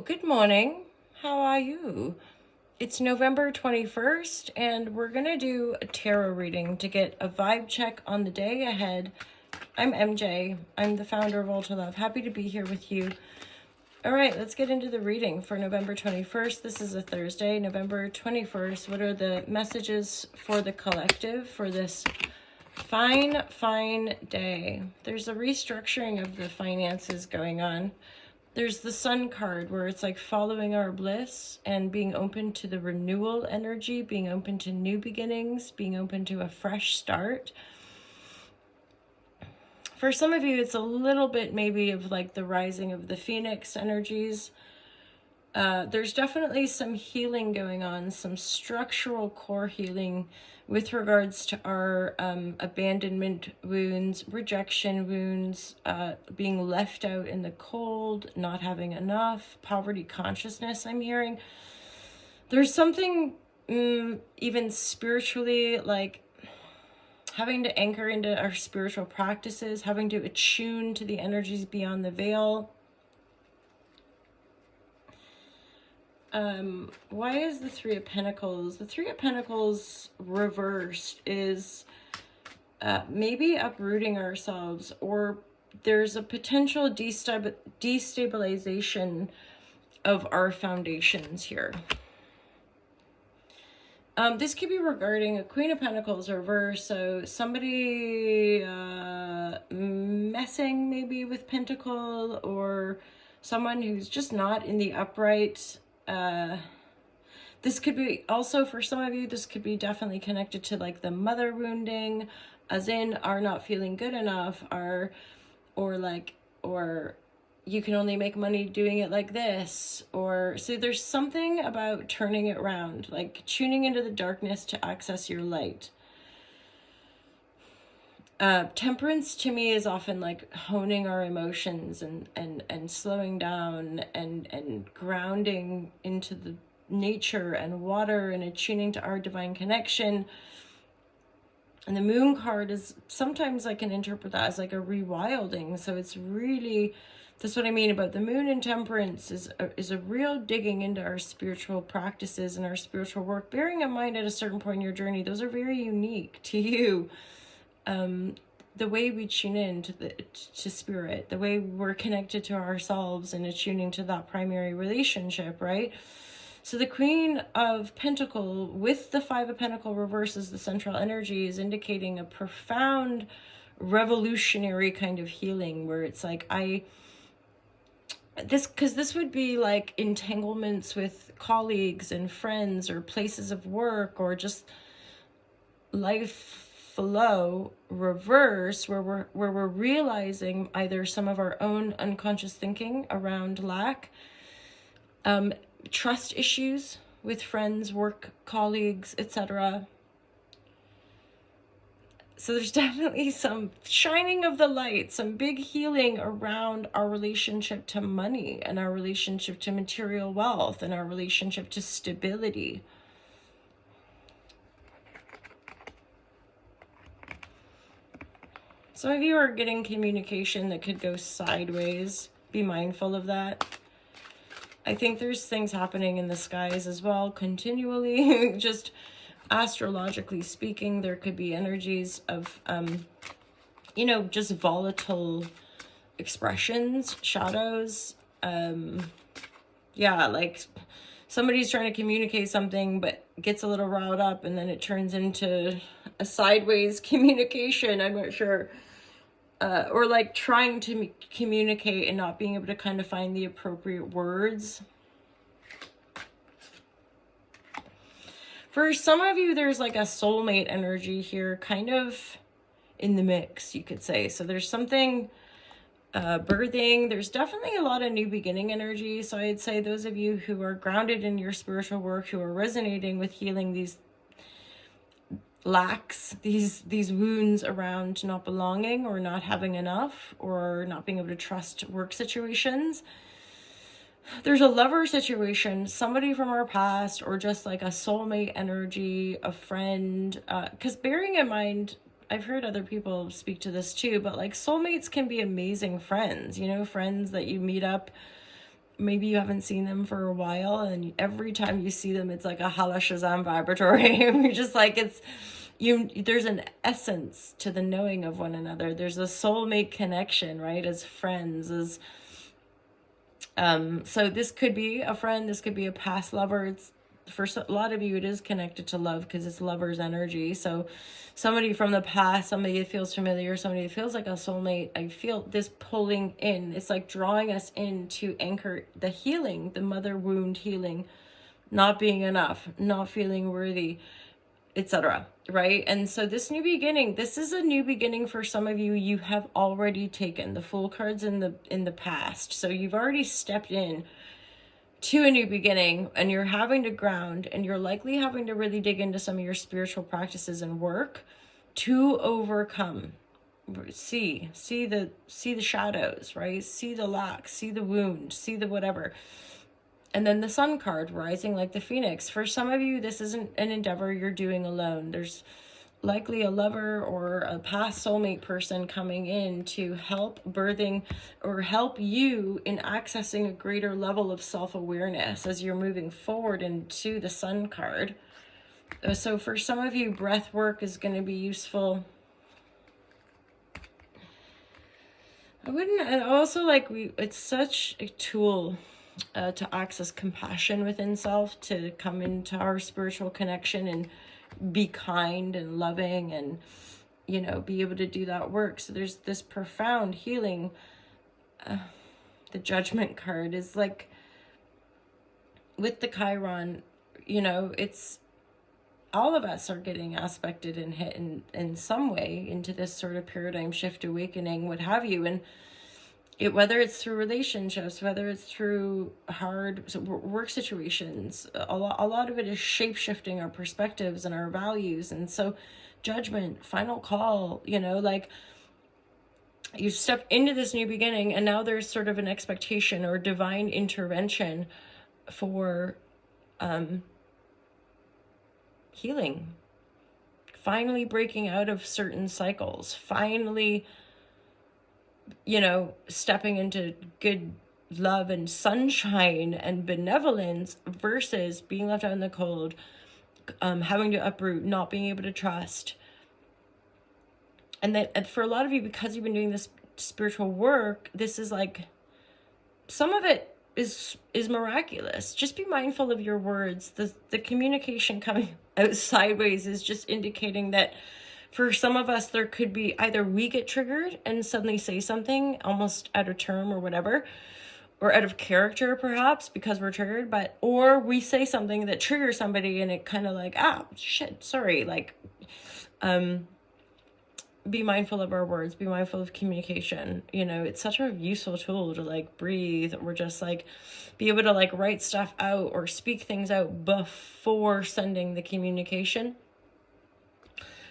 Good morning. How are you? It's November 21st, and we're going to do a tarot reading to get a vibe check on the day ahead. I'm MJ. I'm the founder of Ultra Love. Happy to be here with you. All right, let's get into the reading for November 21st. This is a Thursday, November 21st. What are the messages for the collective for this fine day? There's a restructuring of the finances going on. There's the Sun card where it's like following our bliss and being open to the renewal energy, being open to new beginnings, being open to a fresh start. For some of you, it's a little bit maybe of like the rising of the Phoenix energies. There's definitely some healing going on, some structural core healing with regards to our abandonment wounds, rejection wounds, being left out in the cold, not having enough, poverty consciousness I'm hearing. There's something even spiritually, like having to anchor into our spiritual practices, having to attune to the energies beyond the veil. Why is the Three of Pentacles? The Three of Pentacles reversed is maybe uprooting ourselves, or there's a potential destabilization of our foundations here. This could be regarding a Queen of Pentacles reverse, so somebody messing maybe with Pentacle, or someone who's just not in the upright. This could be also, for some of you, this could be definitely connected to like the mother wounding, as in are not feeling good enough, or you can only make money doing it like this, or so there's something about turning it around, like tuning into the darkness to access your light. Temperance to me is often like honing our emotions and slowing down and grounding into the nature and water and attuning to our divine connection. And the Moon card is sometimes I can interpret that as like a rewilding. So it's really, that's what I mean about the Moon and Temperance is a real digging into our spiritual practices and our spiritual work. Bearing in mind at a certain point in your journey, those are very unique to you. The way we tune in to spirit, the way we're connected to ourselves and attuning to that primary relationship, right? So the Queen of Pentacle with the Five of Pentacle reverses the central energy is indicating a profound revolutionary kind of healing, where it's like this would be like entanglements with colleagues and friends or places of work, or just life flow reverse, where we're realizing either some of our own unconscious thinking around lack, trust issues with friends, work colleagues, etc. So there's definitely some shining of the light, some big healing around our relationship to money and our relationship to material wealth and our relationship to stability. Some of you are getting communication that could go sideways. Be mindful of that. I think there's things happening in the skies as well, continually. Just astrologically speaking, there could be energies of, just volatile expressions, shadows. Like somebody's trying to communicate something but gets a little riled up, and then it turns into a sideways communication. I'm not sure. Or like trying to communicate and not being able to kind of find the appropriate words. For some of you, there's like a soulmate energy here, kind of in the mix, you could say. So there's something birthing. There's definitely a lot of new beginning energy. So I'd say those of you who are grounded in your spiritual work, who are resonating with healing these lacks, these wounds around not belonging or not having enough or not being able to trust work situations. There's a lover situation, somebody from our past, or just like a soulmate energy, a friend. Because bearing in mind, I've heard other people speak to this too, but like soulmates can be amazing friends, friends that you meet up maybe you haven't seen them for a while, and every time you see them, it's like a hala shazam vibratory. You're just like, there's an essence to the knowing of one another. There's a soulmate connection, right? As friends, so this could be a friend, this could be a past lover. It's, for a lot of you, it is connected to love because it's lover's energy. So somebody from the past, somebody that feels familiar, somebody that feels like a soulmate. I feel this pulling in. It's like drawing us in to anchor the healing, the mother wound healing, not being enough, not feeling worthy, etc. Right? And so this new beginning, this is a new beginning for some of you. You have already taken the Fool cards in the past. So you've already stepped in to a new beginning, and you're having to ground, and you're likely having to really dig into some of your spiritual practices and work to overcome. See the shadows, right? See the lack, see the wound, see the whatever. And then the Sun card, rising like the phoenix. For some of you, this isn't an endeavor you're doing alone. There's likely a lover or a past soulmate person coming in to help birthing or help you in accessing a greater level of self-awareness as you're moving forward into the Sun card. So for some of you, breath work is going to be useful. And also, like, it's such a tool to access compassion within self, to come into our spiritual connection and be kind and loving, and, you know, be able to do that work. So there's this profound healing. The Judgment card is like, with the Chiron, you know, it's all of us are getting aspected and hit in some way into this sort of paradigm shift, awakening, what have you. And whether it's through relationships, whether it's through hard work situations, a lot of it is shape-shifting our perspectives and our values. And so judgment, final call, you know, like, you step into this new beginning, and now there's sort of an expectation or divine intervention for healing, finally breaking out of certain cycles, finally, you know, stepping into good love and sunshine and benevolence versus being left out in the cold, having to uproot, not being able to trust. And that for a lot of you, because you've been doing this spiritual work, this is like, some of it is miraculous. Just be mindful of your words. The communication coming out sideways is just indicating that for some of us, there could be either we get triggered and suddenly say something almost out of term or whatever, or out of character perhaps because we're triggered, or we say something that triggers somebody and it kind of like, shit, sorry. Like, be mindful of our words, be mindful of communication. You know, it's such a useful tool to like breathe, or just like be able to like write stuff out or speak things out before sending the communication.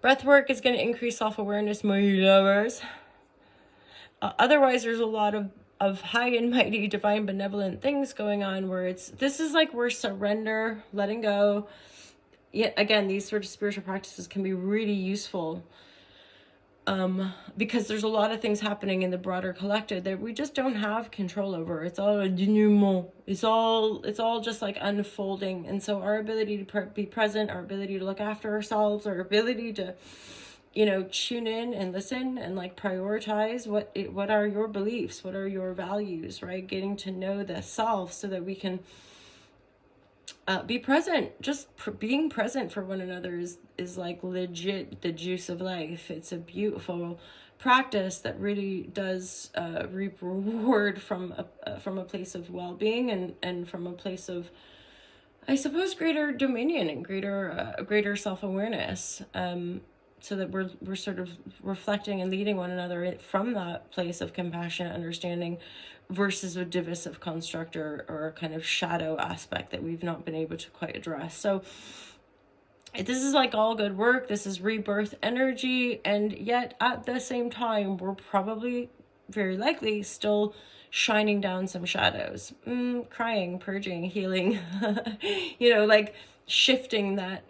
Breath work is going to increase self-awareness, my lovers. Otherwise, there's a lot of high and mighty, divine, benevolent things going on where this is like where surrender, letting go. Yet again, these sort of spiritual practices can be really useful because there's a lot of things happening in the broader collective that we just don't have control over. It's all a denouement. It's all just like unfolding. And so our ability to be present, our ability to look after ourselves, our ability to, you know, tune in and listen and like prioritize what are your beliefs, what are your values, right? Getting to know the self so that we can be present. Just being present for one another is like legit the juice of life. It's a beautiful practice that really does reap reward from a place of well-being and from a place of, I suppose, greater dominion and greater self-awareness. So that we're sort of reflecting and leading one another from that place of compassion, understanding, versus a divisive construct or a kind of shadow aspect that we've not been able to quite address. So this is like all good work. This is rebirth energy. And yet at the same time, we're probably very likely still shining down some shadows, crying, purging, healing, you know, like shifting that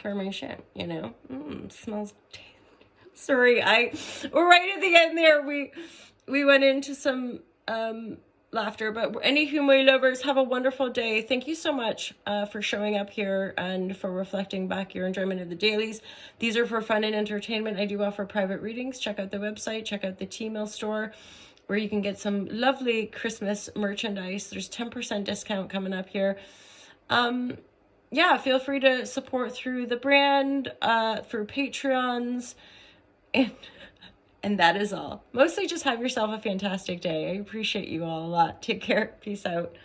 karmation, you know, smells tasty. Sorry, we're right at the end there. We went into some laughter. But any Humwe lovers, have a wonderful day. Thank you so much for showing up here and for reflecting back your enjoyment of the dailies. These are for fun and entertainment. I do offer private readings. Check out the website. Check out the T-Mill store, where you can get some lovely Christmas merchandise. There's 10% discount coming up here. Yeah, feel free to support through the brand, through Patreons, and that is all. Mostly just have yourself a fantastic day. I appreciate you all a lot. Take care. Peace out.